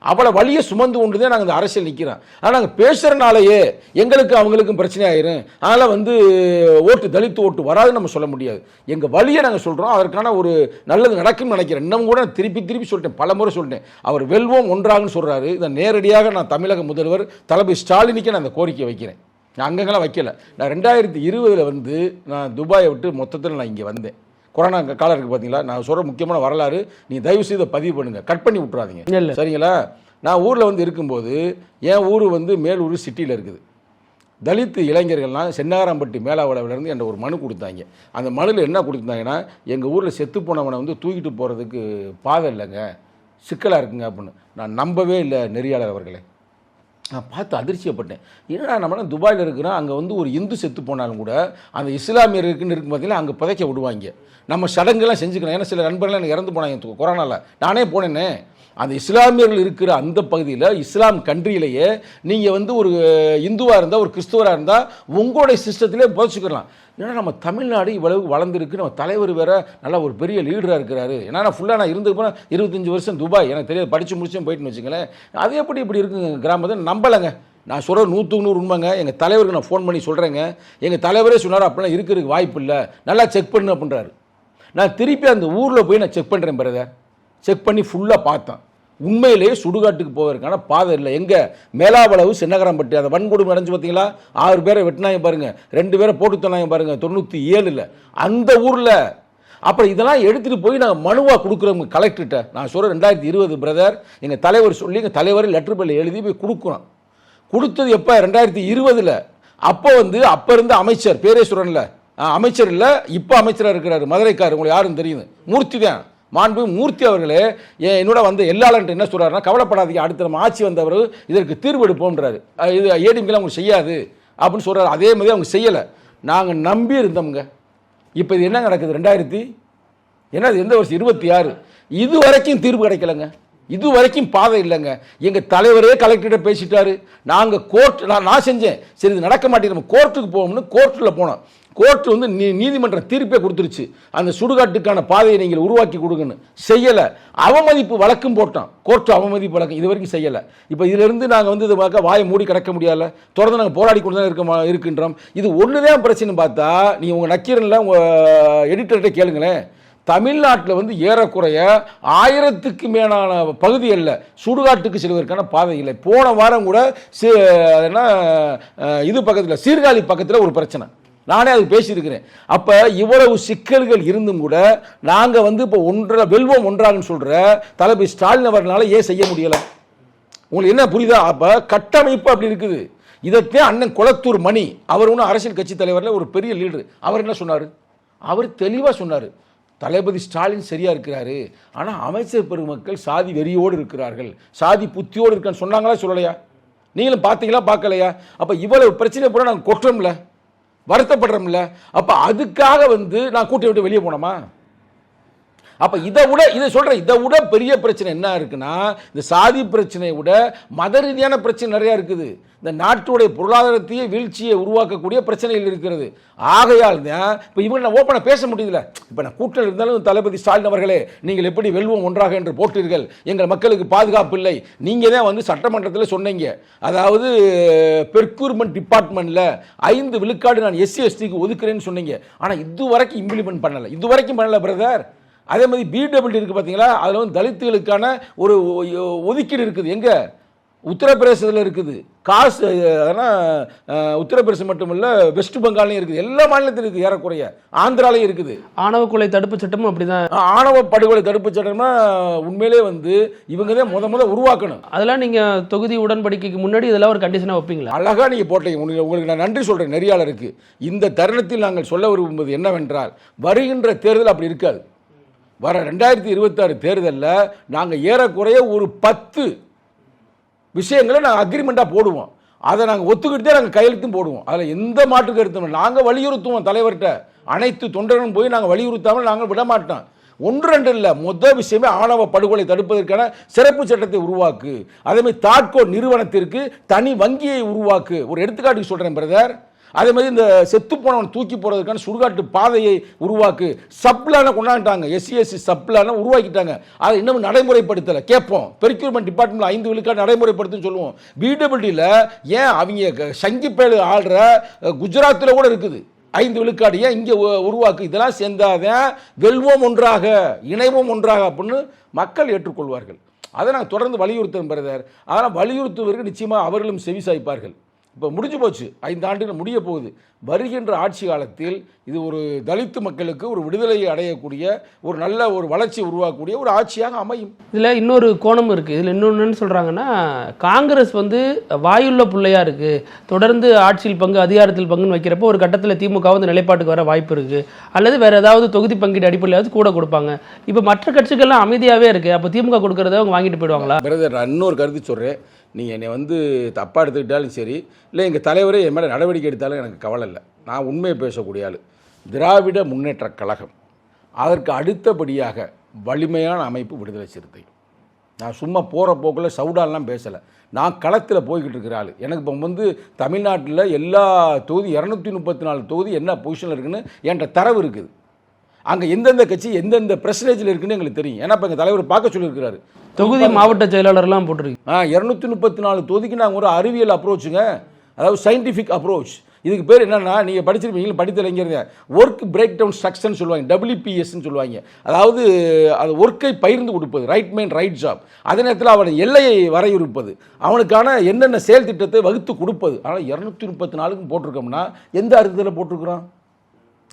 அவ்வளோ வழியை சுமந்து கொண்டு தான் நாங்கள் இந்த அரசியல் நிற்கிறோம். ஆனால் நாங்கள் பேசுகிறனாலேயே எங்களுக்கு அவங்களுக்கும் பிரச்சனை ஆயிரும். அதனால் ஓட்டு தலித்து ஓட்டு வராதுன்னு நம்ம சொல்ல முடியாது. எங்கள் வழியை நாங்கள் சொல்கிறோம், அதற்கான ஒரு நல்லது நடக்கும்னு நினைக்கிறேன். இன்னும் கூட திருப்பி சொல்லிட்டேன், பல முறை சொல்லிட்டேன். அவர் வெல்வோம் ஒன்றாகன்னு சொல்கிறாரு. இதை நேரடியாக நான் தமிழக முதல்வர் தளபதி ஸ்டாலினுக்கே நான் அந்த கோரிக்கை வைக்கிறேன். நான் அங்கங்கெல்லாம் வைக்கல. நான் 2020 நான் துபாயை விட்டு மொத்தத்தில் நான் இங்கே வந்தேன். கொரோனா காலம் இருக்குது பார்த்தீங்களா. நான் சொல்கிற முக்கியமான வரலாறு, நீ தயவு செய்து பதிவு பண்ணுங்கள், கட் பண்ணி விட்றாதீங்க, சரிங்களா? நான் ஊரில் இருக்கும்போது, என் ஊர் மேலூர் சிட்டியில் இருக்குது. தலித் இளைஞர்கள்லாம் சென்னாராம்பட்டி மேலாவளவிலேருந்து என்ற ஒரு மனு கொடுத்தாங்க. அந்த மனுவில் என்ன கொடுத்தாங்கன்னா, எங்கள் ஊரில் செத்து போனவனை தூக்கிட்டு போகிறதுக்கு பாதை இல்லைங்க, சிக்கலாக இருக்குங்க அப்படின்னு. நான் நம்பவே இல்லை நெறியாளர் அவர்களே. நான் பார்த்து அதிர்ச்சியப்பட்டேன். ஏன்னா நம்ம துபாயில் இருக்கிறோம், அங்கே ஒரு இந்து செத்து போனாலும் கூட அந்த இஸ்லாமியருக்குன்னு இருக்கும் பார்த்தீங்கன்னா அங்கே புதைக்க விடுவாங்க. நம்ம சடங்குலாம் செஞ்சுக்கலாம். ஏன்னா சில நண்பர்கள் எனக்கு இறந்து போனாங்க கொரோனாவில், நானே போனேன்னே. அந்த இஸ்லாமியர்கள் இருக்கிற அந்த பகுதியில் இஸ்லாம் கண்ட்ரியிலேயே நீங்கள் ஒரு இந்துவாக இருந்தால், ஒரு கிறிஸ்துவராக இருந்தால் உங்களுடைய சிஸ்டத்திலே புதைச்சிக்கலாம். ஏன்னா நம்ம தமிழ்நாடு இவ்வளவு வளர்ந்துருக்கு, நம்ம தலைவர் வேறு நல்லா ஒரு பெரிய லீடராக இருக்கிறாரு. ஏன்னா நான் ஃபுல்லாக நான் இருந்துருப்பேன் 25 வருஷம் துபாய், எனக்கு தெரியாது, படித்து முடிச்சும் போயிட்டுன்னு வச்சுங்களேன். அது எப்படி இப்படி இருக்குங்க கிராமத்தில் நம்பலைங்க. நான் சொல்கிற 100 உண்மைங்க. எங்கள் தலைவருக்கு நான் ஃபோன் பண்ணி சொல்கிறேங்க. எங்கள் தலைவரே சொன்னார் அப்படிலாம் இருக்கிறதுக்கு வாய்ப்பு இல்லை, நல்லா செக் பண்ணு அப்படின்றாரு. நான் திருப்பி அந்த ஊரில் போய் நான் செக் பண்ணுறேன் பிரதர். செக் பண்ணி ஃபுல்லாக பார்த்தேன். உண்மையிலேயே சுடுகாட்டுக்கு போவதற்கான பாதை இல்லை. எங்கே? மேலாவளவு சின்னகரம்பட்டி. அதை வன்கொடுமை அடைஞ்சு பார்த்தீங்களா, 6 பேரை வெட்டினாங்க பாருங்கள், 2 பேரை போட்டு தந்தாங்க பாருங்கள் 97 அந்த ஊரில். அப்புறம் இதெல்லாம் எடுத்துகிட்டு போய் நாங்கள் மனுவாக கொடுக்குறோம் கலெக்டர்கிட்ட. நான் சொல்கிறேன் 2020 பிரதர், எங்கள் தலைவர் சொல்லி எங்கள் தலைவர் லெட்டர் பேரில் எழுதி போய் கொடுக்குறோம். கொடுத்தது எப்போ? 2020. அப்போ அப்போ இருந்த அமைச்சர் பேரேஸ்வரன்ல அமைச்சர் இல்லை, இப்போ அமைச்சராக இருக்கிறாரு மதுரைக்கார், உங்களுக்கு யாரும் தெரியுது, மூர்த்தி தான், மாண்பு மூர்த்தி அவர்களே. என்னோட எல்லாளன்ட்டு என்ன சொல்கிறாருன்னா, கவலைப்படாதீங்க, அடுத்த நம்ம ஆட்சி வந்தவர் இதற்கு தீர்வு எடுப்போம்ன்றாரு. இது ஏடிஎம்கெலாம் அவங்க செய்யாது அப்படின்னு சொல்கிறாரு. அதே மாதிரி அவங்க செய்யலை, நாங்கள் நம்பி இருந்தோம்ங்க. இப்போ இது என்ன நடக்குது? 2000 எந்த வருஷம்? 26. இது வரைக்கும் தீர்வு கிடைக்கலங்க, இது வரைக்கும் பாதை இல்லைங்க. எங்கள் தலைவரே கலெக்டர்கிட்ட பேசிட்டாரு. நாங்கள் நான் செஞ்சேன், சரி இது நடக்க மாட்டேங்குது, நம்ம கோர்ட்டுக்கு போவோம்னு கோர்ட்டில் போனோம். கோர்ட்டு நீதிமன்ற தீர்ப்பே கொடுத்துருச்சு, அந்த சுடுகாட்டுக்கான பாதையை நீங்கள் உருவாக்கி கொடுங்கன்னு. செய்யலை. அவமதிப்பு வழக்கும் போட்டோம், கோர்ட்டு அவமதிப்பு வழக்கம் இது வரைக்கும் செய்யலை. இப்போ இதிலிருந்து நாங்கள் இது பார்க்க வாயை மூடி கிடக்க முடியல, தொடர்ந்து நாங்கள் போராடி கொண்டு தான் இருக்கின்றோம். இது ஒன்று தான் பிரச்சனை பார்த்தா, நீ உங்கள் நக்கீரனில் உங்கள் எடிட்டர்கிட்ட கேளுங்களேன். தமிழ்நாட்டில் ஏறக்குறைய 1000க்கு மேலான பகுதிகளில் சுடுகாட்டுக்கு செல்வதற்கான பாதை இல்லை. போன வாரம் கூட இது பக்கத்தில் சீர்காழி பக்கத்தில் ஒரு பிரச்சனை, நானே அது பேசியிருக்கிறேன். அப்போ இவ்வளவு சிக்கல்கள் இருந்தும் கூட நாங்கள் இப்போ வெல்வோம் ஒன்றாகன்னு சொல்கிற தளபதி ஸ்டாலின் அவர்களால் ஏன் செய்ய முடியலை? உங்களுக்கு என்ன புரியுதா? அப்போ கட்டமைப்பு அப்படி இருக்குது. இதைத்தான் அண்ணன் குளத்தூர் மணி அவர் அரசியல் கட்சி தலைவரில் ஒரு பெரிய லீடர், அவர் என்ன சொன்னார்? அவர் தெளிவாக சொன்னார், தளபதி ஸ்டாலின் சரியா இருக்கிறாரு, ஆனால் அமைச்சர் பெருமக்கள் சாதி வெறியோடு இருக்கிறார்கள், சாதி புத்தியோடு இருக்கான்னு சொன்னாங்களா சொல்லலையா? நீங்களும் பார்த்தீங்களா பார்க்கலையா? அப்போ இவ்வளவு பிரச்சனை பூரா நாங்கள் கொட்டுறோம்ல, வருத்தப்படுறோம்ல. அப்போ அதுக்காக நான் கூட்டி விட்டு வெளியே போனோமா? அப்போ இதை விட பெரிய பிரச்சனை என்ன இருக்குன்னா, இந்த சாதி பிரச்சனையை விட மத ரீதியான பிரச்சனை நிறையா இருக்குது. இந்த நாட்டுடைய பொருளாதாரத்தையே வீழ்ச்சியை உருவாக்கக்கூடிய பிரச்சனைகள் இருக்கிறது. ஆகையால் தான் இப்போ இவங்க நான் ஓப்பனாக பேச முடியல. இப்போ நான் கூட்டணி இருந்தாலும் தளபதி ஸ்டாலின் அவர்களே, நீங்கள் எப்படி வெல்வோம் ஒன்றாக என்று போட்டீர்கள், எங்கள் மக்களுக்கு பாதுகாப்பு இல்லை. நீங்கள் தான் சட்டமன்றத்தில் சொன்னீங்க, அதாவது பெர்க்யூர்மெண்ட் டிபார்ட்மெண்ட்டில் 5 விழுக்காடு நான் SC STக்கு ஒதுக்குறேன்னு சொன்னீங்க. ஆனால் இதுவரைக்கும் இம்ப்ளிமெண்ட் பண்ணலை, இதுவரைக்கும் பண்ணலை பிரதர். அதே மாதிரி BWD இருக்குது பார்த்தீங்களா, அதில் தலித்துகளுக்கான ஒரு ஒதுக்கீடு இருக்குது. எங்கே? உத்தரப்பிரதேசத்தில் இருக்குது. காசு அதனால் உத்தரப்பிரதேசம் மட்டும் இல்லை, வெஸ்ட் பெங்காலையும் இருக்குது, எல்லா மாநிலத்திலும் இருக்குது, ஏறக்குறைய ஆந்திராலையும் இருக்குது. ஆணவ கொலை தடுப்பு சட்டமும் அப்படிதான். ஆணவ படுகொலை தடுப்பு சட்டம்னா உண்மையிலே இவங்க தான் முத உருவாக்கணும். அதெல்லாம் நீங்கள் தொகுதி உடன்படிக்கைக்கு முன்னாடி இதெல்லாம் ஒரு கண்டிஷனாக வைப்பீங்களா? அழகாக நீங்கள் போட்டீங்க. உங்களுக்கு நான் நன்றி சொல்கிறேன் நெறியாளருக்கு. இந்த தருணத்தில் நாங்கள் சொல்ல விரும்புவது என்னவென்றால், வருகின்ற தேர்தல் அப்படி இருக்காது. வர 2026 தேர்தலில் நாங்கள் ஏறக்குறைய ஒரு 10 விஷயங்களை நாங்கள் அக்ரிமெண்ட்டாக போடுவோம். அதை நாங்கள் ஒத்துக்கிட்டு தான் நாங்கள் கையெழுத்தும் போடுவோம். அதில் எந்த மாற்று கருத்தும் நாங்கள் வலியுறுத்துவோம் தலைவர்கிட்ட. அனைத்து தொண்டர்களும் போய் நாங்கள் வலியுறுத்தாமல் நாங்கள் விட மாட்டோம். ஒன்று ரெண்டு இல்லை, மொதல் விஷயமே ஆணவ படுகொலை தடுப்பதற்கான சிறப்பு சட்டத்தை உருவாக்கு. அதேமாதிரி தாட்கோ நிறுவனத்திற்கு தனி வங்கியை உருவாக்கு. ஒரு எடுத்துக்காட்டுக்கு சொல்கிறேன் பிரதர். அதே மாதிரி இந்த செத்து போனவன் தூக்கி போறதுக்கான சுடுகாட்டு பாதையை உருவாக்கு. சப்ளான கொண்டாண்டாங்க, எஸ்சி சப்ளான உருவாக்கிட்டாங்க. அதை இன்னும் நடைமுறைப்படுத்தலை. கேட்போம், பெரிக்யூர்மெண்ட் டிபார்ட்மெண்ட்ல 5 விழுக்காடு நடைமுறைப்படுத்துன்னு சொல்லுவோம். பிடபிள்யூல ஏன் அவங்க சங்கிப்பேடு ஆடுற குஜராத்தில் கூட இருக்குது 5 விழுக்காடு, ஏன் இங்கே உருவாக்கு? இதெல்லாம் சேர்ந்தாதான் வெல்வோம் ஒன்றாக, இணைவோம் ஒன்றாக அப்படின்னு மக்கள் ஏற்றுக்கொள்வார்கள். அதை நாங்கள் தொடர்ந்து வலியுறுத்தும் பிரதர். அதனால் வலியுறுத்துவதற்கு நிச்சயமாக அவர்களும் செவிசாய்ப்பார்கள். இப்போ முடிஞ்சு போச்சு, 5 ஆண்டுகள் முடிய போகுது. வருகின்ற ஆட்சி காலத்தில் இது ஒரு தலித்து மக்களுக்கு ஒரு விடுதலையை அடையக்கூடிய ஒரு நல்ல ஒரு வளர்ச்சி உருவாக்கக்கூடிய ஒரு ஆட்சியாக அமையும். இதில் இன்னொரு கோணம் இருக்குது. இதில் இன்னொன்று சொல்கிறாங்கன்னா, காங்கிரஸ் வந்து வாயுள்ள பிள்ளையா இருக்குது, தொடர்ந்து ஆட்சியில் பங்கு அதிகாரத்தில் பங்குன்னு வைக்கிறப்போ ஒரு கட்டத்தில் திமுக வந்து நிலைப்பாட்டுக்கு வர வாய்ப்பு இருக்குது, அல்லது வேறு ஏதாவது தொகுதி பங்கீடு அடிப்படையாவது கூட கொடுப்பாங்க. இப்போ மற்ற கட்சிகள்லாம் அமைதியாகவே இருக்குது, அப்போ திமுக கொடுக்குறத அவங்க வாங்கிட்டு போயிடுவாங்களா? பிரதர், நான் இன்னொரு கருத்து சொல்கிறேன். நீங்கள் என்னை வந்து தப்பாக எடுத்துக்கிட்டாலும் சரி, இல்லை எங்கள் தலைவரே என் மேலே நடவடிக்கை எடுத்தாலும் எனக்கு கவலை இல்லை. நான் உண்மையை பேசக்கூடிய ஆள். திராவிட முன்னேற்ற கழகம், அதற்கு அடுத்தபடியாக வலிமையான அமைப்பு விடுதலை சிறுத்தை. நான் சும்மா போகிற போக்கில் சவுடாலாம் பேசலை. நான் களத்தில் போய்கிட்டு இருக்கிற ஆள். எனக்கு இப்போ வந்து தமிழ்நாட்டில் எல்லா தொகுதி 234 தொகுதி என்ன பொசிஷனில் இருக்குன்னு என்கிட்ட தரவு இருக்குது. அங்கே எந்தெந்த கட்சி எந்தெந்த பிரஸ்டேஜில் இருக்குன்னு எங்களுக்கு தெரியும். ஏன்னா இப்போ எங்கள் தலைவர் பார்க்க சொல்லியிருக்கிறாரு. தொகுதி மாவட்ட செயலாளர்லாம் போட்டிருக்கு. 234 தொகுதிக்கு நாங்கள் ஒரு அறிவியல் அப்ரோச்சுங்க, அதாவது சயின்டிஃபிக் அப்ரோச். இதுக்கு பேர் என்னென்னா, நீங்கள் படிச்சிருப்பீங்க, படித்தலைங்கிறத ஒர்க் பிரேக் டவுன் ஸ்ட்ரக்சர்னு சொல்லுவாங்க, WPSன்னு சொல்லுவாங்க. அதாவது அது ஒர்க்கை பகிர்ந்து கொடுப்பது, ரைட் மைண்ட் ரைட் ஜாப். அதே நேரத்தில் அவனை எல்லையை வரையறுப்பது, அவனுக்கான என்னென்ன செயல் திட்டத்தை வகுத்து கொடுப்பது. ஆனால் 234க்கும் போட்டிருக்கோம்னா எந்த அர்த்தத்தில் போட்டிருக்கிறோம்?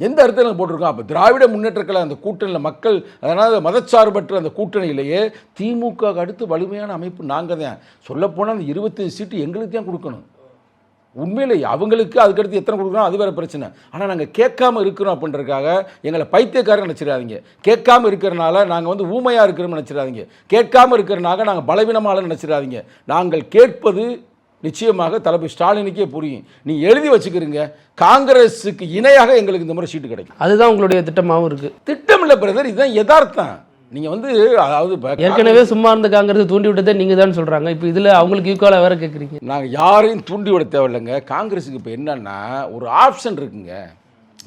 எந்த அர்த்தத்தில் போட்டிருக்கோம்? அப்போ திராவிட முன்னேற்ற கழகம் அந்த கூட்டணியில் மக்கள், அதனால் மதச்சார்பற்ற அந்த கூட்டணியிலேயே திமுக அடுத்து வலிமையான அமைப்பு நாங்கள் தான். சொல்லப்போனால் அந்த 25 சீட்டு எங்களுக்கு தான் கொடுக்கணும். உண்மையிலே அவங்களுக்கு அதுக்கடுத்து எத்தனை கொடுக்குறோம் அது வேறு பிரச்சனை. ஆனால் நாங்கள் கேட்காம இருக்கிறோம் அப்படின்றதுக்காக எங்களை பைத்தியக்காரன் நினச்சிடாதீங்க. கேட்காம இருக்கிறனால நாங்கள் வந்து ஊமையாக இருக்கிறோம்னு நினச்சிடாதீங்க. கேட்காம இருக்கிறனால நாங்கள் பலவீனமாக நினச்சிடாதீங்க. நாங்கள் கேட்பது நிச்சயமாக தளபதி ஸ்டாலினுக்கே புரியும். நீ எழுதி வச்சுக்கிறீங்க, காங்கிரஸுக்கு இணையாக எங்களுக்கு இந்த முறை சீட்டு கிடைக்கும். அதுதான் உங்களுடைய திட்டமாகவும் இருக்குது. திட்டம் இல்லை பிரதர், இதுதான் யதார்த்தம். நீங்கள் வந்து அதாவது ஏற்கனவே சும்மா இருந்த காங்கிரஸ் தூண்டி விட்டதே நீங்கள் தான் சொல்கிறாங்க. இப்போ இதில் அவங்களுக்கு ஈக்குவலாக வேறு கேட்குறீங்க. நாங்கள் யாரையும் தூண்டி விட தேவையில்லைங்க. காங்கிரஸுக்கு இப்போ என்னன்னா ஒரு ஆப்ஷன் இருக்குங்க,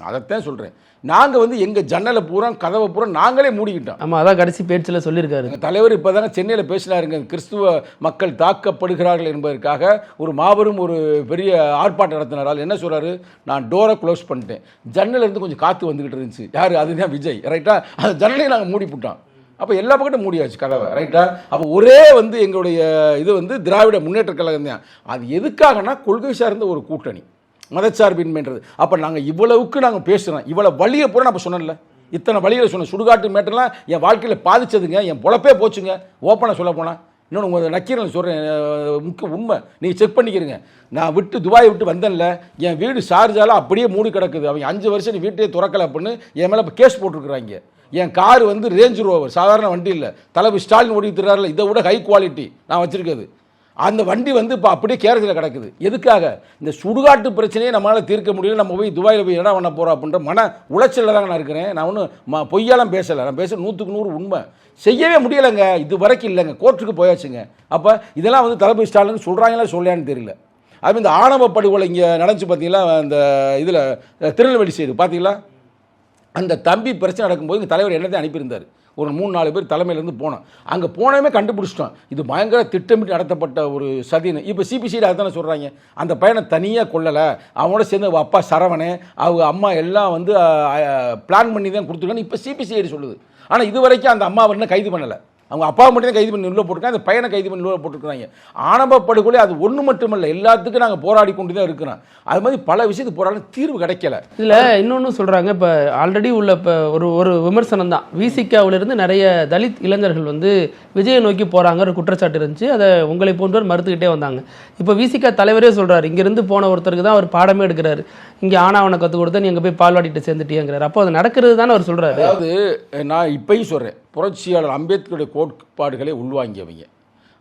அதைத்தான் சொல்கிறேன். நாங்கள் வந்து எங்கள் ஜன்னலை பூரா கதவை பூரா நாங்களே மூடிக்கிட்டோம். ஆமாம், அதான் கடைசி பேச்சில் சொல்லியிருக்காரு எங்கள் தலைவர். இப்போ தானே சென்னையில் பேசினாருங்க, கிறிஸ்துவ மக்கள் தாக்கப்படுகிறார்கள் என்பதற்காக ஒரு மாபெரும் ஒரு பெரிய ஆர்ப்பாட்டம் நடத்தினாரால். என்ன சொல்கிறாரு, நான் டோரை க்ளோஸ் பண்ணிட்டேன், ஜன்னலேருந்து கொஞ்சம் காற்று வந்துக்கிட்டு இருந்துச்சு. யார்? அதுதான் விஜய், ரைட்டா? அந்த ஜன்னலையும் நாங்கள் மூடி போட்டோம். அப்போ எல்லா பக்கட்டும் மூடியாச்சு கதவை, ரைட்டா? அப்போ ஒரே வந்து எங்களுடைய இது வந்து திராவிட முன்னேற்ற கழகம் தான். அது எதுக்காகனா கொள்கை சார்ந்த ஒரு கூட்டணி, மதச்சார்பின்மைன்றது. அப்போ நாங்கள் இவ்வளவுக்கு நாங்கள் பேசுகிறோம், இவ்வளோ வழியை பூரா நான் சொன்னேன்ல, இத்தனை வழியில் சொன்னேன். சுடுகாட்டு மேட்டர்லாம் என் வாழ்க்கையில் பாதிச்சதுங்க, என் பொழப்பே போச்சுங்க. ஓப்பனாக சொல்ல போனால் இன்னொன்று உங்கள் நக்கீரன் சொல்கிறேன், முக்கிய உண்மை, நீங்கள் செக் பண்ணிக்கிறீங்க. நான் துபாயை விட்டு வந்தேன்ல, என் வீடு ஷார்ஜால அப்படியே மூடி கிடக்குது. அவங்க 5 வருஷம் வீட்டையே திறக்கலை அப்படின்னு என் மேலே இப்போ கேஸ் போட்டிருக்கிறாங்க. என் கார் வந்து ரேஞ்ச் ரோவர், சாதாரண வண்டி இல்லை, தளபதி ஸ்டாலின் ஓடிட்டுறாருல, இதை விட ஹை குவாலிட்டி நான் வச்சுருக்கிறது. அந்த வண்டி வந்து இப்போ அப்படியே கேரளத்தில் கிடக்குது. எதுக்காக? இந்த சுடுகாட்டு பிரச்சனையை நம்மளால் தீர்க்க முடியல, நம்ம போய் துபாயில் போய் என்ன பண்ண போகிறோம் அப்படின்ற மன உளைச்சலில் தாங்க நான் இருக்கிறேன். நான் ஒன்றும் பொய்யாலாம் பேசலை, நான் பேச 100க்கு 100 உண்மை. செய்யவே முடியலைங்க, இது வரைக்கும் இல்லைங்க, கோர்ட்டுக்கு போயாச்சுங்க. அப்போ இதெல்லாம் வந்து தளபதி ஸ்டாலின் சொல்கிறாங்களா சொல்லலையான்னு தெரியல. அது இந்த ஆணவ படுகொலை இங்கே நடந்துச்சு பார்த்தீங்களா, அந்த இதில் திருநெல்வேலி சைடு பார்த்தீங்களா, அந்த தம்பி பிரச்சனை நடக்கும்போது எங்கள் தலைவர் என்னத்தையும் அனுப்பியிருந்தார். ஒரு 3-4 பேர் தலைமையிலேருந்து போனோம். அங்கே போனவே கண்டுபிடிச்சிட்டோம், இது பயங்கர திட்டமிட்டு நடத்தப்பட்ட ஒரு சதின்னு. இப்போ சிபிசிடி அதுதானே சொல்கிறாங்க. அந்த பையனை தனியாக கொள்ளலை, அவனோட சேர்ந்து அப்பா சரவணே, அவங்க அம்மா எல்லாம் வந்து பிளான் பண்ணி தான் கொடுத்துருக்கான்னு இப்போ சிபிசிஐடி சொல்லுது. ஆனால் இது வரைக்கும் அந்த அம்மாவை இன்னும் கைது பண்ணலை. அவங்க அப்பாவை மட்டும் தான் கைது பண்ணி உள்ள போட்டிருக்காங்க, அந்த பையனை கைது பண்ணி உள்ள போட்டிருக்கிறாங்க. ஆணவ படுகொலை அது ஒன்று மட்டுமல்ல, எல்லாத்துக்கும் நாங்கள் போராடி கொண்டு தான் இருக்கிறோம். அது மாதிரி பல விஷயத்துக்கு போராட தீர்வு கிடைக்கல. இதில் இன்னொன்று சொல்கிறாங்க, இப்போ ஆல்ரெடி உள்ள இப்போ ஒரு விமர்சனம் தான், விசிகாவிலிருந்து நிறைய தலித் இளைஞர்கள் வந்து விஜயை நோக்கி போகிறாங்க ஒரு குற்றச்சாட்டு இருந்துச்சு. அதை உங்களை போன்றவர் மறுத்துக்கிட்டே வந்தாங்க. இப்போ விசிகா தலைவரே சொல்கிறார், இங்கேருந்து போன ஒருத்தருக்கு தான் அவர் பாடமே எடுக்கிறாரு, இங்கே ஆணவனை கற்றுக் கொடுத்தா நீ அங்கே போய் பால்வாடிட்டு சேர்ந்துட்டியங்கிறார். அப்போ அது நடக்கிறது தானே அவர் சொல்கிறாரு. அதாவது நான் இப்பயும் சொல்கிறேன், புரட்சியாளர் அம்பேத்கருடைய கோட்பாடுகளை உள்வாங்கியவங்க,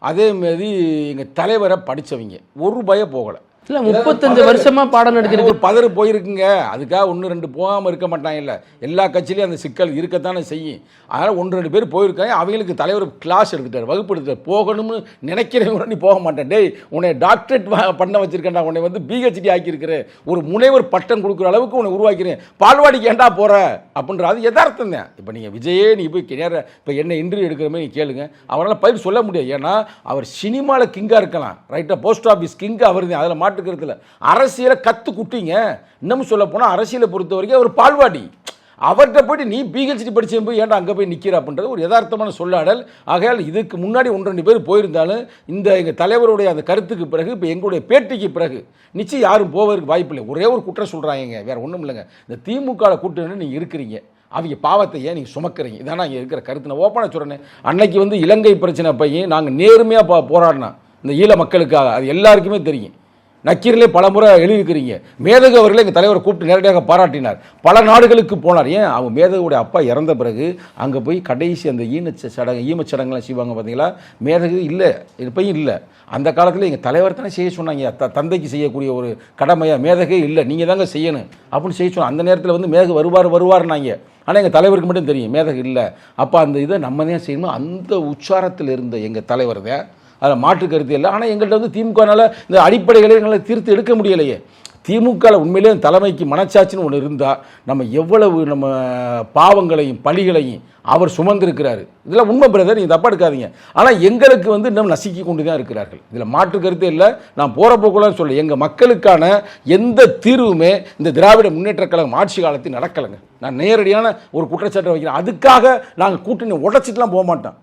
அதேமாரி எங்கள் தலைவரை படித்தவங்க, ஒரு பய போகலை. இல்லை 35 வருஷமா பாடம் நடத்திருக்கு. ஒரு பதறு போயிருக்குங்க, அதுக்காக 1-2 போகாமல் இருக்க மாட்டாங்க. இல்லை, எல்லா கட்சியிலையும் அந்த சிக்கல் இருக்கத்தானே செய்யும். அதனால் 1-2 பேர் போயிருக்காங்க. அவங்களுக்கு தலைவர் கிளாஸ் எடுத்துட்டார், வகுப்பு எடுத்துட்டார். போகணும்னு நினைக்கிறவங்க நீ போக மாட்டேன், டேய் உன்னை டாக்டரேட் பண்ண வச்சிருக்கேன்டா, உன்னை வந்து பிஹெச்டி ஆக்கியிருக்கிறேன், ஒரு முனைவர் பட்டம் கொடுக்குற அளவுக்கு உன்னை உருவாக்கிறேன், பால்வாடிக்கு ஏண்டா போகிற அப்படின்ற அது யதார்த்தம் தான். இப்போ நீங்கள் விஜயே நீ போய் நேரம் இப்போ என்ன இன்டர்வியூ எடுக்கிற மாதிரி கேளுங்க, அவரால் பதில் சொல்ல முடியாது. ஏன்னா அவர் சினிமாவில் கிங்காக இருக்கலாம், ரைட்டாக, போஸ்ட் ஆஃபீஸ் கிங்காக அவர் தான், அதில் மாட்டுக்கிறதுல. அரசியலை கற்று குட்டிங்க. இன்னமும் சொல்ல போனால் அரசியலை பொறுத்த வரைக்கும் அவர் பால்வாடி. அவர்கிட்ட போய்ட்டு நீ பிஹெச்டி படிச்சு போய் ஏன்டா அங்கே போய் நிற்கிற அப்படின்றது ஒரு யதார்த்தமான சொல்லாடல். ஆகையால் இதுக்கு முன்னாடி 1-2 பேர் போயிருந்தாலும் இந்த எங்கள் தலைவருடைய அந்த கருத்துக்கு பிறகு, இப்போ எங்களுடைய பேட்டிக்கு பிறகு நிச்சயம் யாரும் போவதற்கு வாய்ப்பு இல்லை. ஒரே ஒரு குற்றம் சொல்கிறாங்க, வேறு ஒன்றும் இல்லைங்க. இந்த திமுக கூட்டணி நீங்கள் இருக்கிறீங்க, அவங்க பாவத்தை ஏன் நீங்கள் சுமக்கிறீங்க, இதானா இங்கே இருக்கிற கருத்து. நான் ஓப்பனாக சொல்கிறேன். அன்னைக்கு வந்து இலங்கை பிரச்சனை பையன் நாங்கள் நேர்மையாக போராடினோம் இந்த ஈழ மக்களுக்காக, அது எல்லாருக்குமே தெரியும். நக்கீரிலே பல முறை எழுதியிருக்கிறீங்க. மேதகு அவர்களே எங்கள் தலைவரை கூப்பிட்டு நேரடியாக பாராட்டினார், பல நாடுகளுக்கு போனார். ஏன் அவங்க மேதகுடைய அப்பா இறந்த பிறகு அங்கே போய் கடைசி அந்த ஈமச்சடங்குலாம் செய்வாங்க பார்த்தீங்களா, மேதகு இல்லை, இப்பையும் இல்லை. அந்த காலத்தில் எங்கள் தலைவர் தானே செய்ய சொன்னாங்க, தந்தைக்கு செய்யக்கூடிய ஒரு கடமையாக. மேதகே இல்லை, நீங்கள் தாங்க செய்யணும் அப்படின்னு செய்ய சொன்னாங்க. அந்த நேரத்தில் வந்து மேதகு வருவார்னாங்க. ஆனால் எங்கள் தலைவருக்கு மட்டும் தெரியும் மேதகு இல்லை. அப்போ அந்த இதை நம்ம தான் செய்யணும். அந்த உச்சாரத்தில் இருந்த எங்கள் தலைவர் தான், அதில் மாற்று கருத்து இல்லை. ஆனால் எங்கள்கிட்ட வந்து திமுகனால் இந்த அடிப்படைகளை எங்களால் தீர்த்து எடுக்க முடியலையே. திமுகவில் உண்மையிலே தலைமைக்கு மனச்சாட்சின்னு ஒன்று இருந்தால் நம்ம எவ்வளவு நம்ம பாவங்களையும் பழிகளையும் அவர் சுமந்திருக்கிறாரு. இதெல்லாம் உண்மை பிரதர், நீங்கள் தப்பாக எடுக்காதீங்க. ஆனால் எங்களுக்கு வந்து இன்னும் நசுக்கி கொண்டு தான் இருக்கிறார்கள். இதில் மாற்று கருத்தே இல்லை. நான் போகிற போக்குலாம் சொல்ல, எங்கள் மக்களுக்கான எந்த தீர்வுமே இந்த திராவிட முன்னேற்ற கழகம் ஆட்சி காலத்தில் நடக்கலைங்க. நான் நேரடியான ஒரு குற்றச்சாட்டை வைக்கிறேன். அதுக்காக நாங்கள் கூட்டணி உடைச்சிட்டுலாம் போக மாட்டோம்.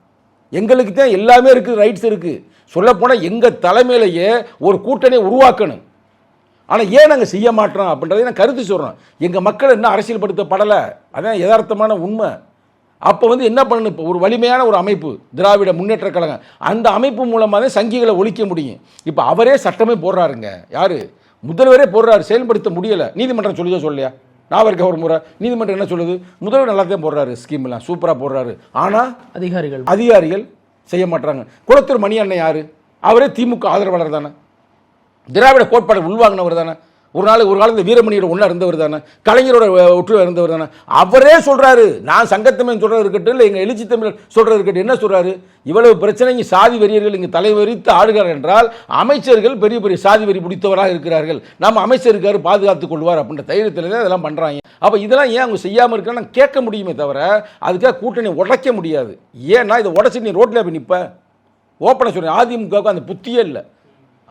எங்களுக்கு தான் எல்லாமே இருக்குது, ரைட்ஸ் இருக்குது. சொல்லப்போனால் எங்கள் தலைமையிலேயே ஒரு கூட்டணியை உருவாக்கணும். ஆனால் ஏன் நாங்கள் செய்ய மாட்டோம் அப்படின்றதை நான் கருத்து சொல்கிறோம். எங்கள் மக்கள் இன்னும் அரசியல்படுத்தப்படலை, அதான் யதார்த்தமான உண்மை. அப்போ வந்து என்ன பண்ணணும், இப்போ ஒரு வலிமையான ஒரு அமைப்பு திராவிட முன்னேற்ற கழகம், அந்த அமைப்பு மூலமாக தான் சங்கிகளை ஒழிக்க முடியும். இப்போ அவரே சட்டமே போடுறாருங்க, யார் முதல்வரே போடுறாரு, செயல்படுத்த முடியலை. நீதிமன்றம் சொல்லுதோ சொல்லையா? நான் இருக்க ஒரு முறை நீதிமன்றம் என்ன சொல்லுது, முதல்வர் நல்லா தான் போடுறாரு, ஸ்கீம்லாம் சூப்பராக போடுறாரு, ஆனால் அதிகாரிகள் செய்ய மாட்டாங்க. குளத்தூர் மணி அண்ணன் யார்? அவரே திமுக ஆதரவாளர் தானே, திராவிட கோட்பாடு உள்வாங்கினவர் தானே, ஒரு காலத்தில் வீரமணியோட ஒன்றா இருந்தவர் தானே, கலைஞரோட ஒற்று இருந்தவர் தானே. அவரே சொல்கிறாரு, நான் சங்கத்தமிழ் சொல்கிறது இருக்கட்டும், இல்லை எங்கள் எழுச்சி தமிழ் சொல்கிறது இருக்கட்டும், என்ன சொல்கிறாரு, இவ்வளவு பிரச்சனை இங்கே சாதி வெறியர்கள் இங்கே தலைவரித்து ஆடுகிறார் என்றால் அமைச்சர்கள் பெரிய பெரிய சாதி வெறி பிடித்தவராக இருக்கிறார்கள், நம்ம அமைச்சருக்காரு பாதுகாத்துக் கொள்வார் அப்படின்ற தைரியத்தில் தான் இதெல்லாம் பண்ணுறாங்க. அப்போ இதெல்லாம் ஏன் அவங்க செய்யாமல் இருக்கான்னு கேட்க முடியுமே தவிர அதுக்காக கூட்டணி உடைக்க முடியாது. ஏன்னா இதை உடச்சி நீ ரோட்டில் போய் நிற்ப. ஓப்பனாக சொல்கிறேன், அதிமுகவுக்கு அந்த புத்தியே இல்லை.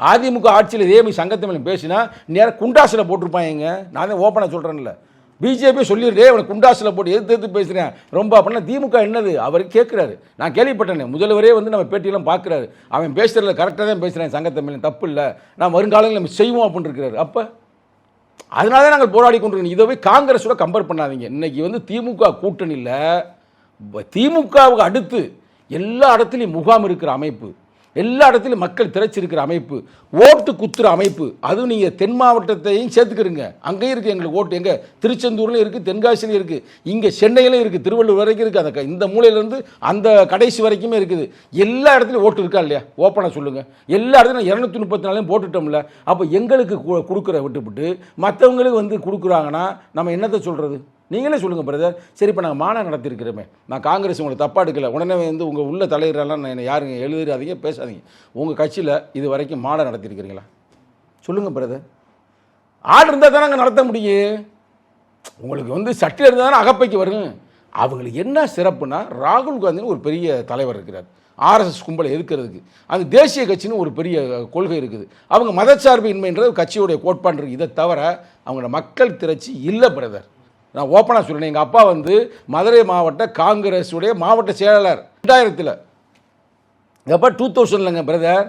அதிமுக ஆட்சியில் இதே மாதிரி சங்கத்தமிழ் பேசினா நேரம் குண்டாசில் போட்டிருப்பாங்க. நான் தான் ஓப்பனாக சொல்கிறேன்ல, பிஜேபி சொல்லிடுறே அவனை குண்டாசில் போட்டு எதிர்த்து பேசுகிறேன் ரொம்ப அப்படின்னா திமுக என்னது அவர் கேட்குறாரு. நான் கேள்விப்பட்டேனே, முதல்வரே வந்து நம்ம பேட்டியெல்லாம் பார்க்குறாரு, அவன் பேசுகிறதுல கரெக்டாக தான் பேசுகிறேன், சங்கத்தமிழ் தப்பு இல்லை, நான் வருங்காலங்களில் நம்ம செய்வோம் அப்படின்னு இருக்கிறாரு. அப்போ அதனால தான் நாங்கள் போராடி கொண்டிருக்கோம். இதை போய் காங்கிரஸோட கம்பேர் பண்ணாதீங்க. இன்றைக்கி வந்து திமுக கூட்டணியில் திமுகவுக்கு அடுத்து எல்லா இடத்துலையும் முகாம் இருக்கிற அமைப்பு, எல்லா இடத்துலையும் மக்கள் திரைச்சிருக்கிற அமைப்பு, ஓட்டு குத்துற அமைப்பு. அதுவும் நீங்கள் தென் மாவட்டத்தையும் சேர்த்துக்கிறீங்க, அங்கேயும் இருக்குது எங்களுக்கு ஓட்டு. எங்கே திருச்செந்தூர்லையும் இருக்குது, தென்காசிலையும் இருக்குது, இங்கே சென்னையிலையும் இருக்குது, திருவள்ளூர் வரைக்கும் இருக்குது, அந்த இந்த மூலையிலேருந்து அந்த கடைசி வரைக்குமே இருக்குது. எல்லா இடத்துலையும் ஓட்டு இருக்கா இல்லையா? ஓப்பனாக சொல்லுங்கள். எல்லா இடத்துலையும் 234 போட்டுட்டோம்ல. அப்போ எங்களுக்கு கொடுக்குற விட்டுவிட்டு மற்றவங்களுக்கு வந்து கொடுக்குறாங்கன்னா நம்ம என்னத்தை சொல்கிறது? நீங்களே சொல்லுங்கள் பிரதர். சரி, இப்போ நாங்கள் மாநாடு நடத்திருக்கிறோமே, நான் காங்கிரஸ் உங்களை தப்பாக எடுக்கலை, உடனே வந்து உங்கள் உள்ள தலைவரெல்லாம் என்னை யாருங்க எழுதுறாதீங்க, பேசாதீங்க. உங்கள் கட்சியில் இது வரைக்கும் மாநாடு நடத்திருக்கிறீங்களா? சொல்லுங்கள் பிரதர். ஆள் இருந்தால் தானே அங்கே நடத்த முடியும். உங்களுக்கு வந்து சட்டை இருந்தால் தானே அகப்பைக்கு வரும். அவங்களுக்கு என்ன சிறப்புனா, ராகுல் காந்தின்னு ஒரு பெரிய தலைவர் இருக்கிறார், ஆர்எஸ்எஸ் கும்பலை எதிர்க்கிறதுக்கு. அந்த தேசிய கட்சின்னு ஒரு பெரிய கொள்கை இருக்குது. அவங்க மதச்சார்பு இன்மைன்றது கட்சியோடைய கோட்பாடு இருக்குது. இதை தவிர அவங்களோட மக்கள் திரட்சி இல்லை பிரதர். நான் ஓப்பனாக சொல்கிறேன், எங்கள் அப்பா வந்து மதுரை மாவட்ட காங்கிரஸுடைய மாவட்ட செயலாளர் 2000 எப்போ 2000ங்க பிரதர்.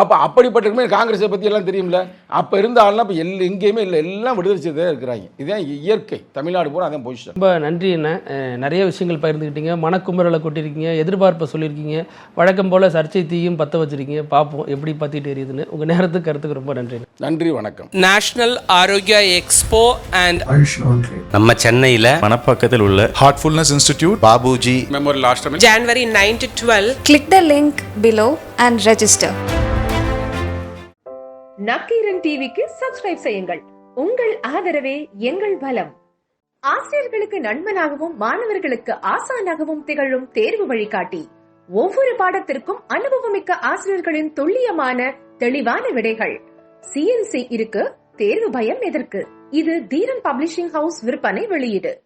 அப்போ அப்படிப்பட்ட காங்கிரஸை பற்றி எல்லாம் தெரியும்ல. அப்போ இருந்த ஆள்லாம் இப்போ எங்கேயுமே இல்லை, எல்லாம் விடுதலை செய்தே இருக்கிறாங்க. இதுதான் இயற்கை, தமிழ்நாடு பூரா அதான் பொசிஷன். ரொம்ப நன்றி என்ன, நிறைய விஷயங்கள் பகிர்ந்துக்கிட்டீங்க, மனக்குமரலை கொட்டியிருக்கீங்க, எதிர்பார்ப்பை சொல்லியிருக்கீங்க, வழக்கம் போல் சர்ச்சை தீயும் பற்ற வச்சுருக்கீங்க. பார்ப்போம் எப்படி பற்றிட்டு எரியுதுன்னு. உங்கள் நேரத்துக்கு கருத்துக்கு ரொம்ப நன்றி. நன்றி, வணக்கம். நேஷனல் ஆரோக்கியா எக்ஸ்போ அண்ட் நம்ம சென்னையில் மணப்பக்கத்தில் உள்ள ஹார்ட்ஃபுல்னஸ் இன்ஸ்டிடியூட் பாபுஜி மெமோரியல் ஆசிரமம் January 9 to 12. Click the link below and register. Nakkheeran டிவிக்கு சப்ஸ்கிரைப் செய்யுங்கள். உங்கள் ஆதரவே எங்கள் பலம். ஆசிரியர்களுக்கு நண்பனாகவும் மாணவர்களுக்கு ஆசானாகவும் திகழும் தேர்வு வழிகாட்டி. ஒவ்வொரு பாடத்திற்கும் அனுபவமிக்க ஆசிரியர்களின் துல்லியமான தெளிவான விடைகள். CNC இருக்கு, தேர்வு பயம் எதற்கு? இது தீரன் பப்ளிஷிங் ஹவுஸ் விற்பனை வெளியீடு.